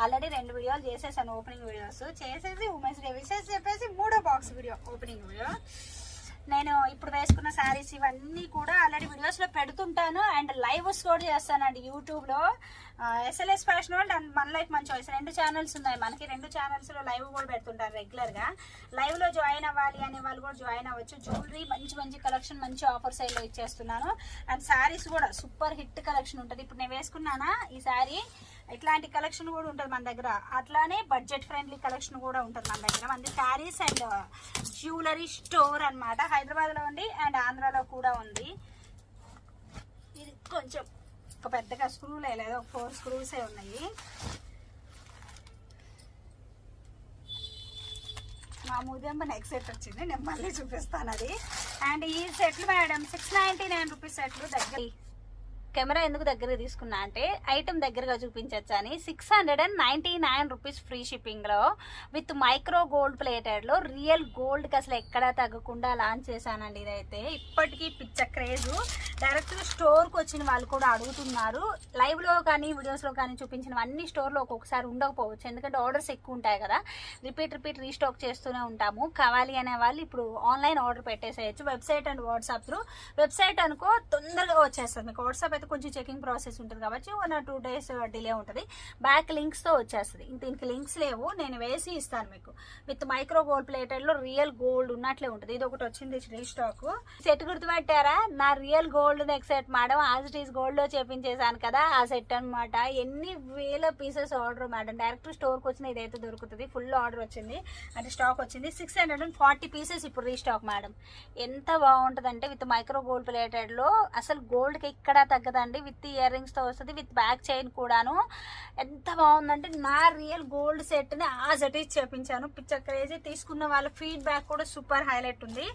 Already 2 వీడియోలు చేసేసాను, opening videos చేసేసి ఉమెన్స్ డే విషెస్ చెప్పేసి 3వ బాక్స్ వీడియో ఓపెనింగ్ వీడియో. నేను ఇప్పుడు వేసుకున్న శారీస్ ఇవన్నీ కూడా ఆల్రెడీ వీడియోస్లో పెడుతుంటాను అండ్ లైవ్ స్టోర్ చేస్తానండి యూట్యూబ్లో. SLS ఫ్యాషన్ వరల్డ్ అండ్ మన లైఫ్ మన చాయిస్ 2 ఛానల్స్ ఉన్నాయి మనకి. 2 ఛానల్స్లో లైవ్ కూడా పెడుతుంటారు రెగ్యులర్గా. లైవ్లో జాయిన్ అవ్వాలి అనే వాళ్ళు కూడా జాయిన్ అవ్వచ్చు. జ్యువెలరీ మంచి మంచి కలెక్షన్ మంచి ఆఫర్ సైడ్లో ఇచ్చేస్తున్నాను. అండ్ శారీస్ కూడా సూపర్ హిట్ కలెక్షన్ ఉంటుంది. ఇప్పుడు నేను వేసుకున్నానా ఈ శారీ, ఇట్లాంటి కలెక్షన్ కూడా ఉంటుంది మన దగ్గర. అట్లానే బడ్జెట్ ఫ్రెండ్లీ కలెక్షన్ కూడా ఉంటుంది మన దగ్గర. మనది శారీస్ అండ్ జ్యువెలరీ స్టోర్ అన్నమాట. హైదరాబాద్లో ఉంది అండ్ ఆంధ్రాలో కూడా ఉంది. ఇది కొంచెం ఒక పెద్దగా స్క్రూలు వేయలేదు, ఒక 4 స్క్రూసే ఉన్నాయి. మా ముదింబ నెక్స్ట్ సెట్ వచ్చింది, నేను మళ్ళీ చూపిస్తాను అది. అండ్ ఈ సెట్లు మేడం 699 రూపీస్ సెట్లు. దగ్గర కెమెరా ఎందుకు దగ్గర తీసుకున్నా అంటే ఐటమ్ దగ్గరగా చూపించచ్చు అని. 699 రూపీస్ ఫ్రీ షిప్పింగ్లో విత్ మైక్రో గోల్డ్ ప్లేటెడ్లో రియల్ గోల్డ్కి అసలు ఎక్కడా తగ్గకుండా లాంచ్ చేశానండి. ఇదైతే ఇప్పటికీ పిచ్చ క్రేజు. డైరెక్ట్గా స్టోర్కి వచ్చిన వాళ్ళు కూడా అడుగుతున్నారు. లైవ్లో కానీ వీడియోస్లో కానీ చూపించినవన్నీ స్టోర్లో ఒక్కొక్కసారి ఉండకపోవచ్చు, ఎందుకంటే ఆర్డర్స్ ఎక్కువ ఉంటాయి కదా. రిపీట్ రీస్టాక్ చేస్తూనే ఉంటాము. కావాలి అనే వాళ్ళు ఇప్పుడు ఆన్లైన్ ఆర్డర్ పెట్టేసేయచ్చు website and WhatsApp through. Website అనుకో తొందరగా వచ్చేస్తుంది మీకు, వాట్సాప్ అయితే కొంచెం చెకింగ్ ప్రాసెస్ ఉంటుంది కాబట్టి 1 or 2 days డిలే ఉంటుంది. బ్యాక్ లింక్స్తో వచ్చేస్తుంది. దీనికి లింక్స్ లేవు, నేను వేసి ఇస్తాను మీకు. విత్ మైక్రో గోల్డ్ ప్లేటెడ్లో రియల్ గోల్డ్ ఉన్నట్లే ఉంటుంది. ఇది ఒకటి వచ్చింది రీస్టాక్. సెట్ గుర్తుపట్టారా? నా real gold neck set madam, as it is గోల్డ్లో చేపించేసాను కదా ఆ సెట్ అనమాట. ఎన్ని వేల పీసెస్ ఆర్డర్ మేడం. డైరెక్ట్ స్టోర్కి వచ్చిన ఇదైతే దొరుకుతుంది. ఫుల్ ఆర్డర్ వచ్చింది అంటే స్టాక్ వచ్చింది. 640 పీసెస్ ఇప్పుడు రీస్టాక్ మేడం. ఎంత బాగుంటుంది అంటే విత్ మైక్రో గోల్డ్ ప్లేటెడ్లో అసలు గోల్డ్కి ఎక్కడ తగ్గదండి. విత్ ఇయర్ రింగ్స్తో వస్తుంది, విత్ బ్యాక్ చైన్ కూడాను. ఎంత బాగుందంటే నా రియల్ గోల్డ్ సెట్ని ఆ సెట్ ఇచ్చి చేపించాను. Picture crazy. తీసుకున్న వాళ్ళ ఫీడ్బ్యాక్ కూడా సూపర్ హైలైట్ ఉంది.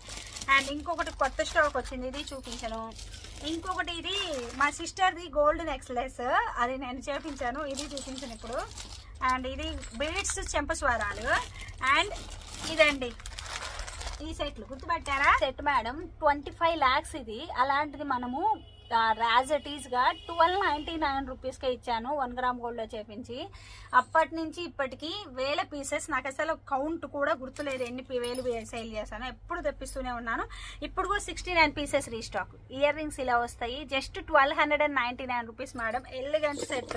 అండ్ ఇంకొకటి కొత్త స్టాక్ వచ్చింది, ఇది చూపించాను. ఇంకొకటి ఇది మా సిస్టర్ది గోల్డ్ నెక్లెస్, అది నేను చేపించాను, ఇది చూపించాను ఇప్పుడు. అండ్ ఇది బీడ్స్ చెంపస్వరాలు. అండ్ ఇదండి ఈ సెట్లు గుర్తుపట్టారా? సెట్ మేడం 25 lakhs ఇది. అలాంటిది మనము యాజ్ ఇట్ ఈస్గా 1299 రూపీస్కే ఇచ్చాను 1 గ్రామ్ గోల్డ్లో చేపించి. అప్పటి నుంచి ఇప్పటికి వేల పీసెస్, నాకు అసలు కౌంట్ కూడా గుర్తులేదు ఎన్ని వేలు సేల్ చేశాను. ఎప్పుడు తెప్పిస్తూనే ఉన్నాను. ఇప్పుడు కూడా 69 పీసెస్ రీస్టాక్. ఇయర్ రింగ్స్ ఇలా వస్తాయి. Just 1299 rupees madam. Elegant set.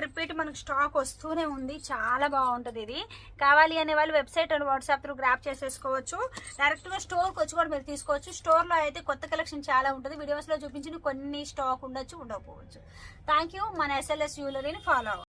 Repeat మనకు స్టాక్ వస్తూనే ఉంది. చాలా బాగుంటుంది ఇది. కావాలి అనే వాళ్ళు website and WhatsApp through grab చేసేసుకోవచ్చు. డైరెక్ట్గా స్టోర్కి వచ్చి కూడా మీరు తీసుకోవచ్చు. స్టోర్లో అయితే కొత్త కలెక్షన్ చాలా ఉంటుంది. వీడియోస్లో చూపించిన కొన్ని స్టాక్ ఉండొచ్చు, ఉండకపోవచ్చు. Thank you. మన SLS జ్యువెలరీని ఫాలో అవ్వండి.